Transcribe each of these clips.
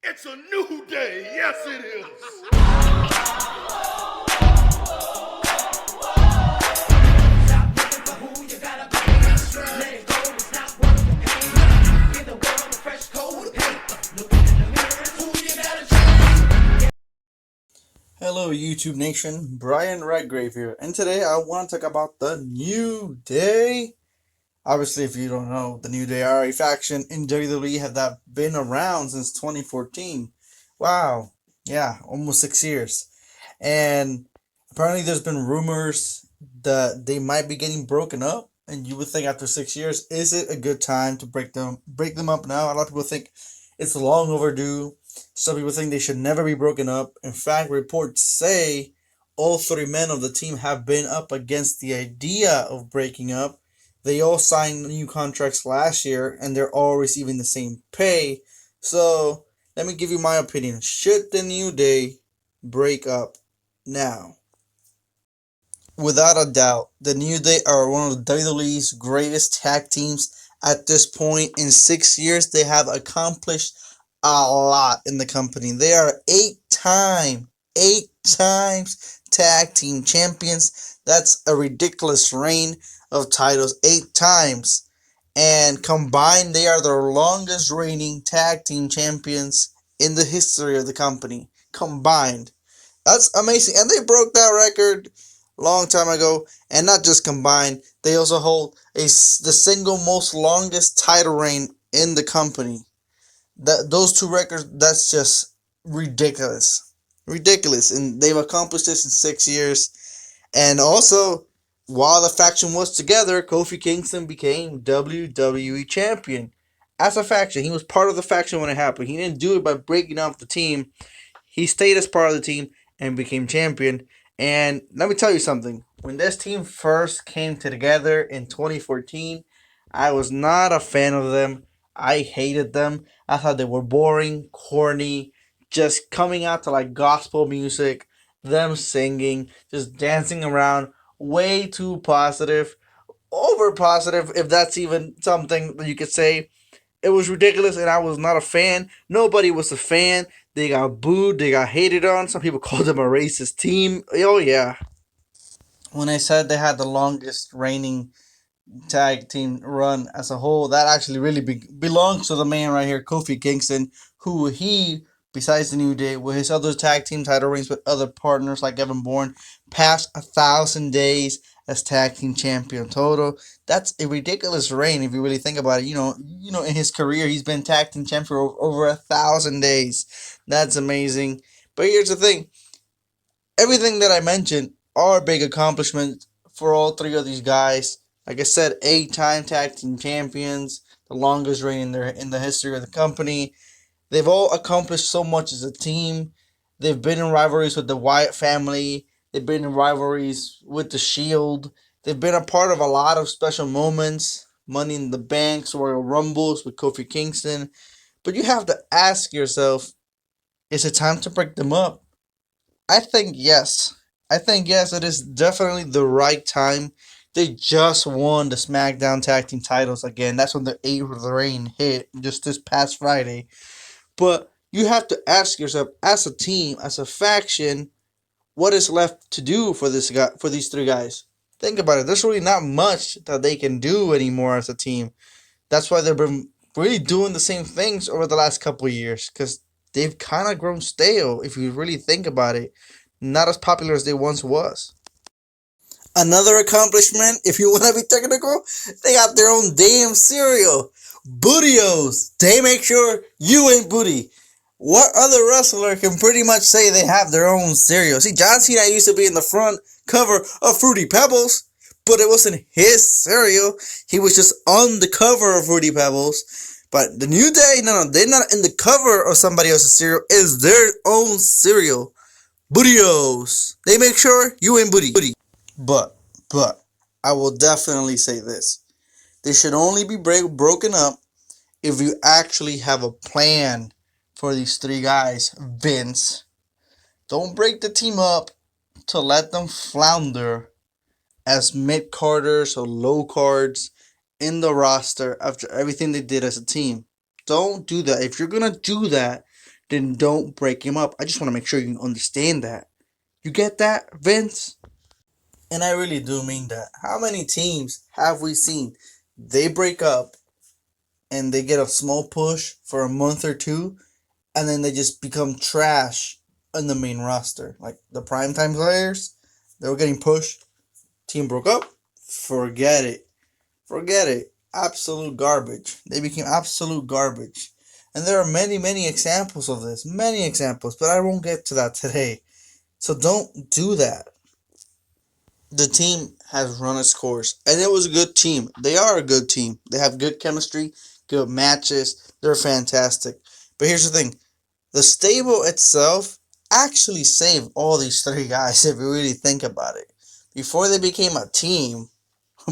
It's a new day. Yes, it is. Hello, YouTube Nation. Brian Redgrave here, and today I want to talk about the New Day. Obviously, if you don't know, the New Day are a faction in WWE have that been around since 2014. Wow, yeah, almost 6 years. And apparently, there's been rumors that they might be getting broken up. And you would think after 6 years, is it a good time to break them up now? A lot of people think it's long overdue. Some people think they should never be broken up. In fact, reports say all three men of the team have been up against the idea of breaking up. They all signed new contracts last year and they're all receiving the same pay. So, let me give you my opinion. Should the New Day break up now? Without a doubt, the New Day are one of WWE's greatest tag teams at this point. In 6 years, they have accomplished a lot in the company. They are eight times tag team champions. That's a ridiculous reign of titles, 8 times. And combined, they are the longest reigning tag team champions in the history of the company. Combined. That's amazing. And they broke that record long time ago. And not just combined, they also hold the single most longest title reign in the company. Those two records, that's just ridiculous. Ridiculous. And they've accomplished this in 6 years. And also, while the faction was together, Kofi Kingston became WWE Champion. As a faction, he was part of the faction when it happened. He didn't do it by breaking off the team. He stayed as part of the team and became champion. And let me tell you something. When this team first came together in 2014, I was not a fan of them. I hated them. I thought they were boring, corny, just coming out to like gospel music, them singing, just dancing around, way too positive, over positive, if that's even something that you could say. It was ridiculous, and I was not a fan. Nobody was a fan. They got booed. They got hated on. Some people called them a racist team. Oh yeah. When I said they had the longest reigning tag team run as a whole, that actually really belongs to the man right here, Kofi Kingston, who besides the New Day, with his other tag team title reigns with other partners like Evan Bourne, passed 1,000 days as tag team champion total. That's a ridiculous reign if you really think about it. In his career, he's been tag team champion for over 1,000 days. That's amazing. But here's the thing: everything that I mentioned are big accomplishments for all three of these guys. Like I said, 8-time tag team champions, the longest reign in the history of the company. They've all accomplished so much as a team. They've been in rivalries with the Wyatt family. They've been in rivalries with the Shield. They've been a part of a lot of special moments. Money in the Banks, Royal Rumbles with Kofi Kingston. But you have to ask yourself, is it time to break them up? I think yes. I think yes, it is definitely the right time. They just won the SmackDown Tag Team titles again. That's when the 8th reign hit just this past Friday. But you have to ask yourself, as a team, as a faction, what is left to do for these three guys? Think about it. There's really not much that they can do anymore as a team. That's why they've been really doing the same things over the last couple of years, because they've kind of grown stale. If you really think about it, not as popular as they once was. Another accomplishment, if you want to be technical, they got their own damn cereal. Bootios. They make sure you ain't booty. What other wrestler can pretty much say they have their own cereal? See, John Cena used to be in the front cover of Fruity Pebbles, but it wasn't his cereal. He was just on the cover of Fruity Pebbles. But the New Day, no, they're not in the cover of somebody else's cereal. It's their own cereal. Bootios. They make sure you ain't booty. But, I will definitely say this. They should only be broken up if you actually have a plan for these three guys. Vince, don't break the team up to let them flounder as mid-carders or low cards in the roster after everything they did as a team. Don't do that. If you're going to do that, then don't break him up. I just want to make sure you understand that. You get that, Vince? And I really do mean that. How many teams have we seen? They break up and they get a small push for a month or two, and then they just become trash in the main roster. Like the primetime players, they were getting pushed. Team broke up. Forget it. Forget it. Absolute garbage. They became absolute garbage. And there are many, many examples of this. Many examples, but I won't get to that today. So don't do that. The team has run its course, and it was a good team. They are a good team. They have good chemistry, good matches. They're fantastic. But here's the thing: the stable itself actually saved all these three guys. If you really think about it, before they became a team,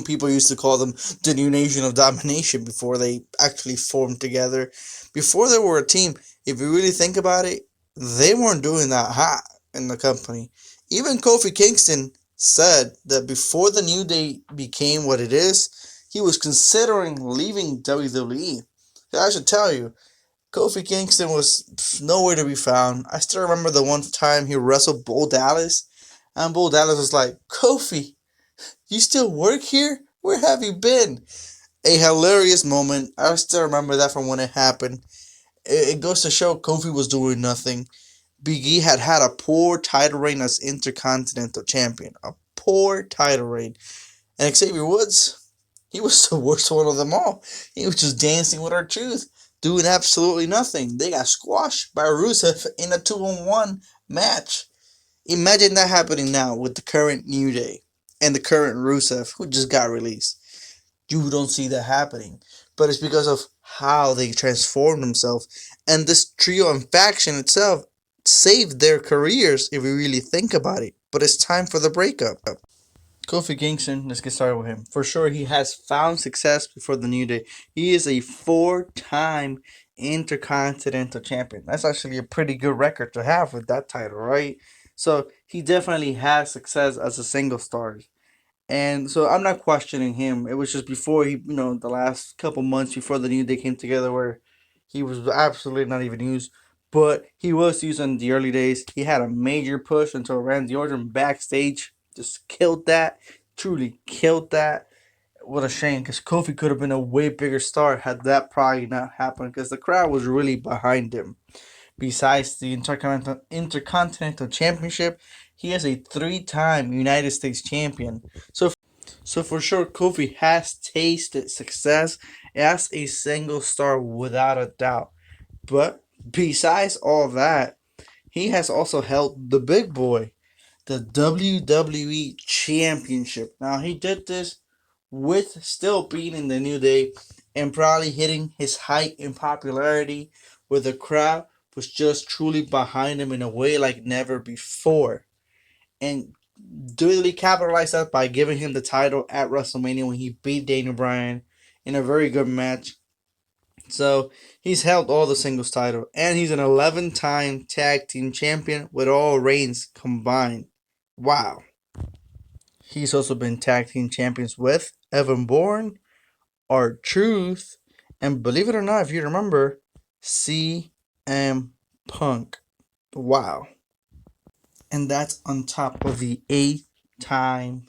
people used to call them the New Nation of Domination. Before they actually formed together, before they were a team, if you really think about it, they weren't doing that hot in the company. Even Kofi Kingston said that before the New Day became what it is, he was considering leaving WWE. I should tell you, Kofi Kingston was nowhere to be found. I still remember the one time he wrestled Bo Dallas, and Bo Dallas was like, "Kofi, you still work here? Where have you been?" A hilarious moment. I still remember that from when it happened. It goes to show Kofi was doing nothing. Big E had a poor title reign as Intercontinental Champion. A poor title reign. And Xavier Woods, he was the worst one of them all. He was just dancing with R-Truth, doing absolutely nothing. They got squashed by Rusev in a 2-on-1 match. Imagine that happening now with the current New Day and the current Rusev, who just got released. You don't see that happening. But it's because of how they transformed themselves. And this trio and faction itself saved their careers if we really think about it. But it's time for the breakup. Kofi Kingston, let's get started with him. For sure, he has found success before the New Day. He is a 4-time Intercontinental Champion. That's actually a pretty good record to have with that title, right? So he definitely has success as a single star. And so I'm not questioning him. It was just before the last couple months before the New Day came together where he was absolutely not even used. But he was used in the early days. He had a major push until Randy Orton backstage just killed that. Truly killed that. What a shame, because Kofi could have been a way bigger star had that probably not happened, because the crowd was really behind him. Besides the Intercontinental Championship, he is a 3-time United States champion. So for sure, Kofi has tasted success as a single star without a doubt. But besides all that, he has also held the big boy, the WWE Championship. Now he did this with still being in the New Day and probably hitting his height in popularity, where the crowd was just truly behind him in a way like never before. And duly capitalized that by giving him the title at WrestleMania when he beat Daniel Bryan in a very good match. So he's held all the singles title, and he's an 11-time tag team champion with all reigns combined. Wow. He's also been tag team champions with Evan Bourne, R-Truth, and believe it or not, if you remember, CM Punk. Wow. And that's on top of the 8 time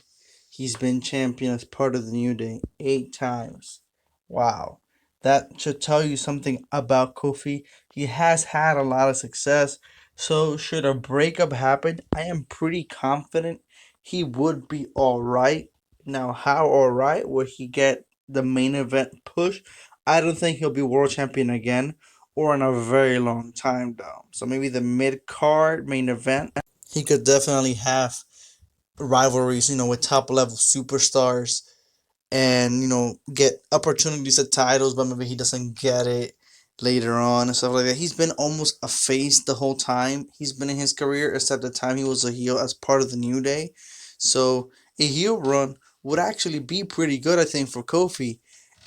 he's been champion as part of the New Day. 8 times. Wow. That should tell you something about Kofi. He has had a lot of success. So, should a breakup happen, I am pretty confident he would be alright. Now, how alright? Will he get the main event push? I don't think he'll be world champion again or in a very long time, though. So, maybe the mid card main event. He could definitely have rivalries, with top level superstars and, get opportunities at titles, but maybe he doesn't get it later on and stuff like that. He's been almost a face the whole time he's been in his career, except the time he was a heel as part of the New Day. So a heel run would actually be pretty good, I think, for Kofi.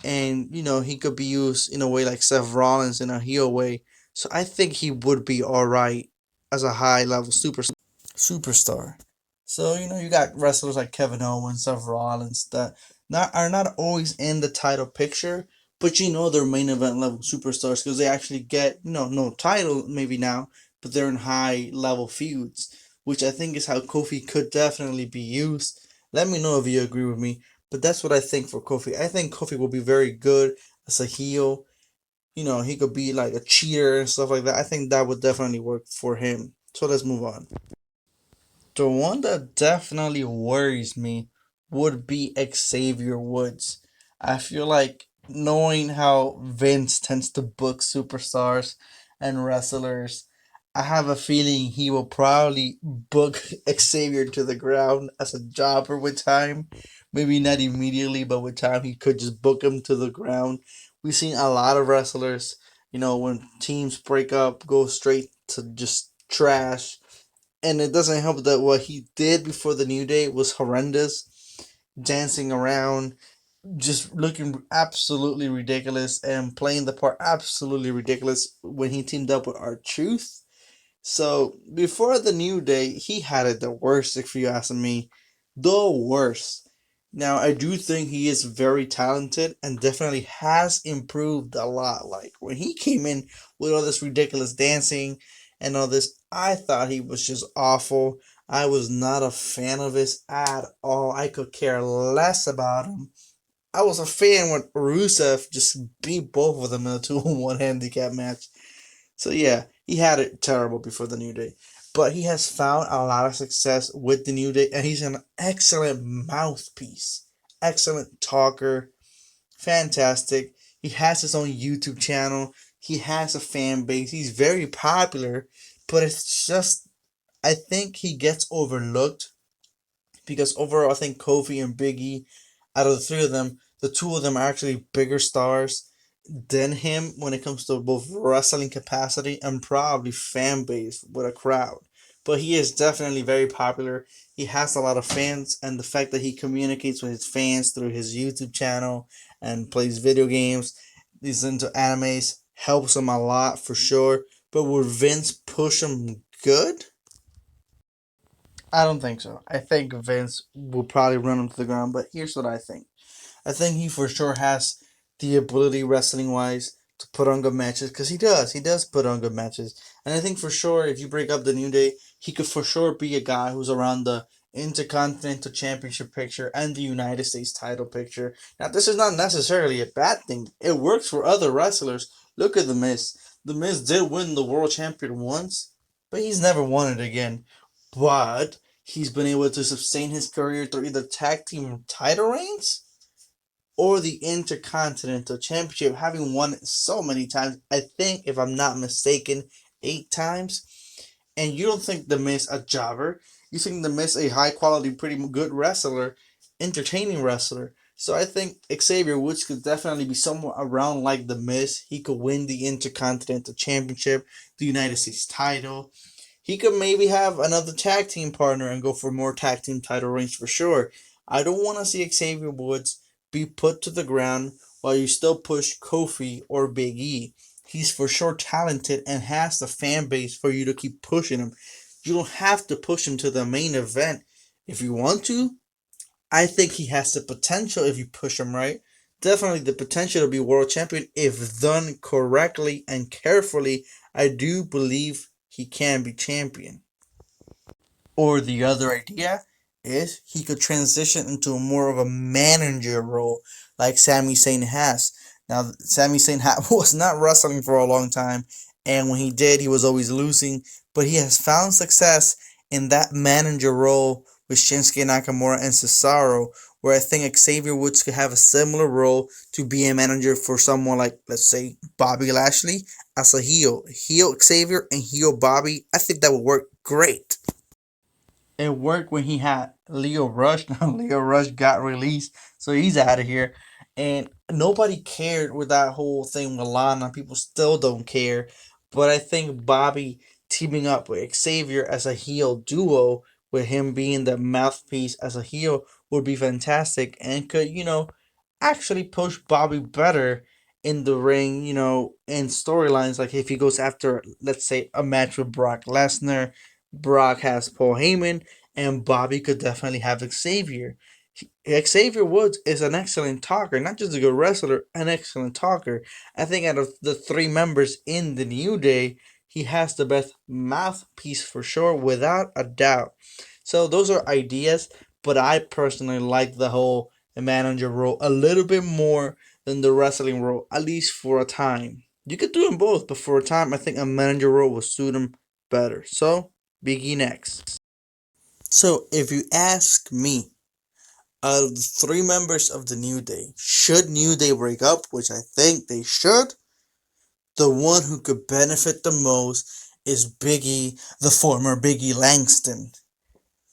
And, he could be used in a way like Seth Rollins in a heel way. So I think he would be alright as a high level superstar. So you got wrestlers like Kevin Owens, Seth Rollins that are not always in the title picture, but they're main event level superstars because they actually get no title maybe now, but they're in high level feuds, which I think is how Kofi could definitely be used. Let me know if you agree with me, but that's what I think for Kofi. I think Kofi will be very good as a heel. He could be like a cheater and stuff like that. I think that would definitely work for him. So let's move on. The one that definitely worries me would be Xavier Woods. I feel like knowing how Vince tends to book superstars and wrestlers, I have a feeling he will probably book Xavier to the ground as a jobber with time. Maybe not immediately, but with time he could just book him to the ground. We've seen a lot of wrestlers, when teams break up, go straight to just trash, and it doesn't help that what he did before the New Day was horrendous. Dancing around, just looking absolutely ridiculous, and playing the part absolutely ridiculous when he teamed up with R-Truth. So before the New Day, he had it the worst, if you ask me. The worst. Now, I do think he is very talented and definitely has improved a lot. Like when he came in with all this ridiculous dancing and all this, I thought he was just awful. I was not a fan of his at all. I could care less about him. I was a fan when Rusev just beat both of them in a 2-on-1 handicap match. So yeah, he had it terrible before the New Day. But he has found a lot of success with the New Day, and he's an excellent mouthpiece. Excellent talker. Fantastic. He has his own YouTube channel. He has a fan base. He's very popular, but it's just I think he gets overlooked because overall I think Kofi and Biggie, out of the three of them, the two of them are actually bigger stars than him when it comes to both wrestling capacity and probably fan base with a crowd. But he is definitely very popular. He has a lot of fans, and the fact that he communicates with his fans through his YouTube channel and plays video games, he's into animes, helps him a lot for sure. But would Vince push him good? I don't think so. I think Vince will probably run him to the ground, but here's what I think. I think he for sure has the ability wrestling wise to put on good matches because he does. He does put on good matches. And I think for sure if you break up the New Day, he could for sure be a guy who's around the Intercontinental Championship picture and the United States title picture. Now, this is not necessarily a bad thing. It works for other wrestlers. Look at The Miz. The Miz did win the world champion once, but he's never won it again. But he's been able to sustain his career through either tag team title reigns or the Intercontinental Championship, having won it so many times. I think, if I'm not mistaken, 8 times. And you don't think The Miz a jobber. You think The Miz a high quality, pretty good wrestler, entertaining wrestler. So I think Xavier Woods could definitely be somewhere around like The Miz. He could win the Intercontinental Championship, the United States title. He could maybe have another tag team partner and go for more tag team title reigns for sure. I don't want to see Xavier Woods be put to the ground while you still push Kofi or Big E. He's for sure talented and has the fan base for you to keep pushing him. You don't have to push him to the main event if you want to. I think he has the potential if you push him right. Definitely the potential to be world champion if done correctly and carefully. I do believe he can be champion. Or the other idea is he could transition into more of a manager role like Sami Zayn has. Now, Sami Zayn was not wrestling for a long time, and when he did, he was always losing. But he has found success in that manager role with Shinsuke Nakamura and Cesaro, where I think Xavier Woods could have a similar role to be a manager for someone like, let's say, Bobby Lashley as a heel. Heel Xavier and heel Bobby, I think that would work great. It worked when he had Leo Rush. Now Leo Rush got released, so he's out of here. And nobody cared with that whole thing with Lana. People still don't care. But I think Bobby teaming up with Xavier as a heel duo, with him being the mouthpiece as a heel, would be fantastic and could, actually push Bobby better in the ring, in storylines. Like if he goes after, let's say, a match with Brock Lesnar, Brock has Paul Heyman, and Bobby could definitely have Xavier. Xavier Woods is an excellent talker, not just a good wrestler, an excellent talker. I think out of the three members in the New Day, he has the best mouthpiece for sure, without a doubt. So those are ideas, but I personally like the whole manager role a little bit more than the wrestling role, at least for a time. You could do them both, but for a time, I think a manager role will suit him better. So, Biggie next. So, if you ask me, out of the three members of the New Day, should New Day break up, which I think they should, the one who could benefit the most is Biggie, the former Biggie Langston.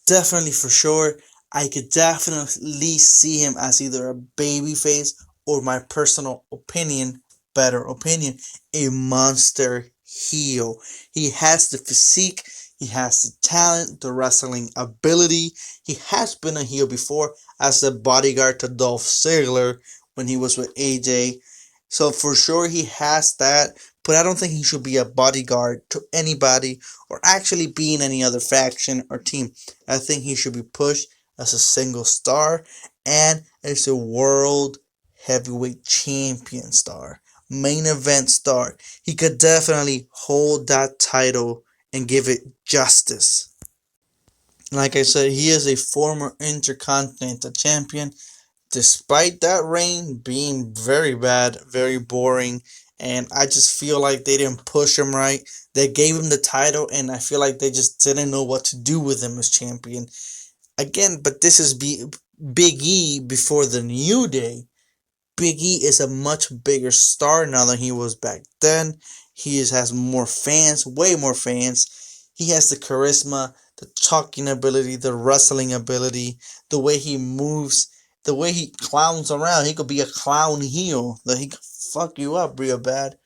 Definitely for sure, I could definitely see him as either a babyface or, my personal opinion, better opinion, a monster heel. He has the physique, he has the talent, the wrestling ability. He has been a heel before as a bodyguard to Dolph Ziggler when he was with AJ. So for sure he has that, but I don't think he should be a bodyguard to anybody or actually be in any other faction or team. I think he should be pushed as a single star and as a world heavyweight champion star, main event star. He could definitely hold that title and give it justice. Like I said, he is a former Intercontinental Champion. Despite that reign being very bad, very boring, and I just feel like they didn't push him right. They gave him the title, and I feel like they just didn't know what to do with him as champion. Again, but this is Big E before the New Day. Big E is a much bigger star now than he was back then. Has more fans, way more fans. He has the charisma, the talking ability, the wrestling ability, the way he moves, the way he clowns around. He could be a clown heel that he could fuck you up real bad,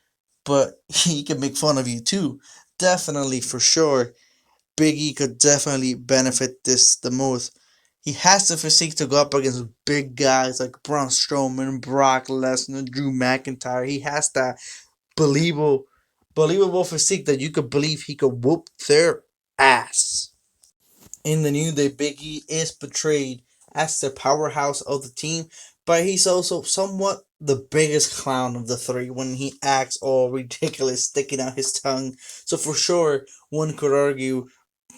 but he can make fun of you too. Definitely, for sure. Biggie could definitely benefit this the most. He has the physique to go up against big guys like Braun Strowman, Brock Lesnar, Drew McIntyre. He has that believable physique that you could believe he could whoop their ass. In the New Day, Biggie is portrayed as the powerhouse of the team, but he's also somewhat the biggest clown of the three when he acts all ridiculous, sticking out his tongue. So for sure, one could argue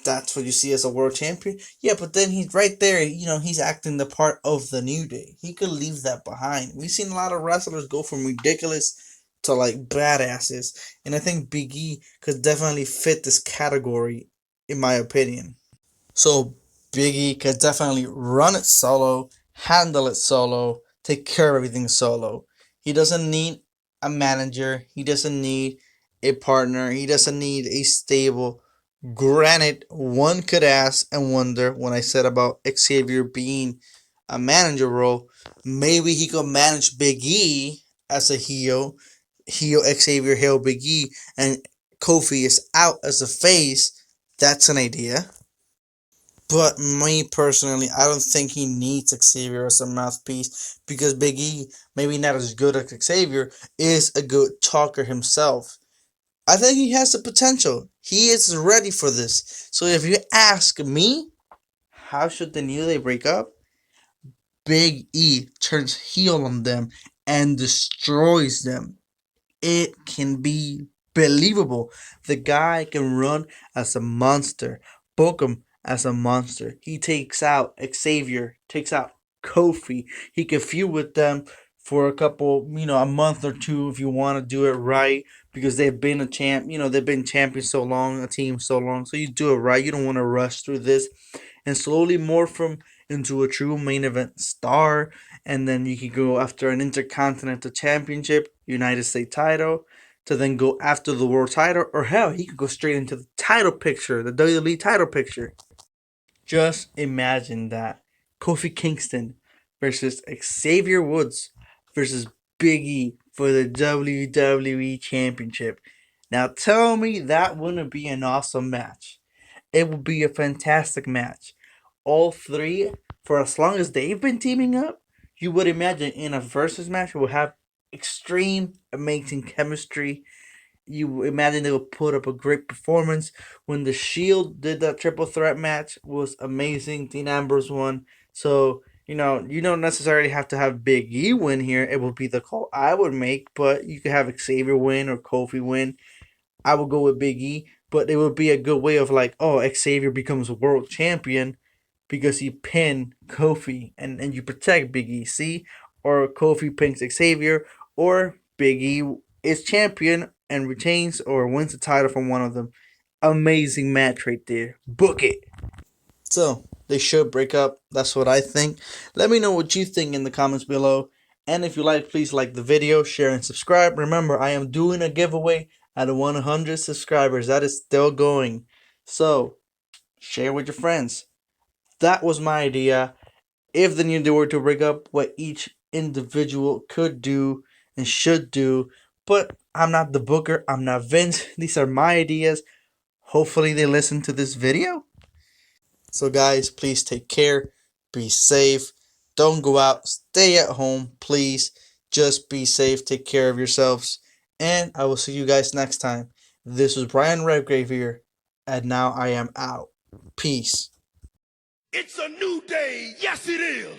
that's what you see as a world champion. Yeah, but then he's right there, he's acting the part of the New Day. He could leave that behind. We've seen a lot of wrestlers go from ridiculous to like badasses, and I think Big E could definitely fit this category, in my opinion. So Biggie could definitely run it solo, handle it solo, take care of everything solo. He doesn't need a manager. He doesn't need a partner. He doesn't need a stable. Granted, one could ask and wonder when I said about Xavier being a manager role, maybe he could manage Big E as a heel Xavier, heel Big E, and Kofi is out as a face. That's an idea. But me personally, I don't think he needs Xavier as a mouthpiece because Big E, maybe not as good as Xavier, is a good talker himself. I think he has the potential. He is ready for this. So if you ask me, how should the New Day break up? Big E turns heel on them and destroys them. It can be believable. The guy can run as a monster, book him as a monster. He takes out Xavier, takes out Kofi. He can feud with them for a couple, a month or two if you want to do it right because they've been a champ, they've been champions so long, a team so long. So you do it right. You don't want to rush through this and slowly morph him into a true main event star. And then you can go after an Intercontinental Championship, United States title, to then go after the world title, or hell, he could go straight into the title picture, the WWE title picture. Just imagine that. Kofi Kingston versus Xavier Woods versus Big E for the WWE Championship. Now tell me that wouldn't be an awesome match. It would be a fantastic match. All three, for as long as they've been teaming up, you would imagine in a versus match will have extreme, amazing chemistry. You imagine they would put up a great performance. When the Shield did that triple threat match, was amazing. Dean Ambrose won. So You don't necessarily have to have Big E win here. It would be the call I would make, but you could have Xavier win or Kofi win. I would go with Big E, but it would be a good way of like, oh, Xavier becomes world champion because he pinned Kofi, and you protect Big E. See, or Kofi pins Xavier, or Big E is champion and retains or wins the title from one of them. Amazing match right there. Book it. So they should break up. That's what I think. Let me know what you think in the comments below. And if you like, please like the video, share, and subscribe. Remember, I am doing a giveaway at 100 subscribers. That is still going. So share with your friends. That was my idea. If the new day were to break up, what each individual could do and should do. But I'm not the booker. I'm not Vince. These are my ideas. Hopefully they listen to this video. So guys, please take care, be safe, don't go out, stay at home, please. Just be safe, take care of yourselves, and I will see you guys next time. This was Brian Redgrave here, and now I am out. Peace. It's a new day. Yes, it is.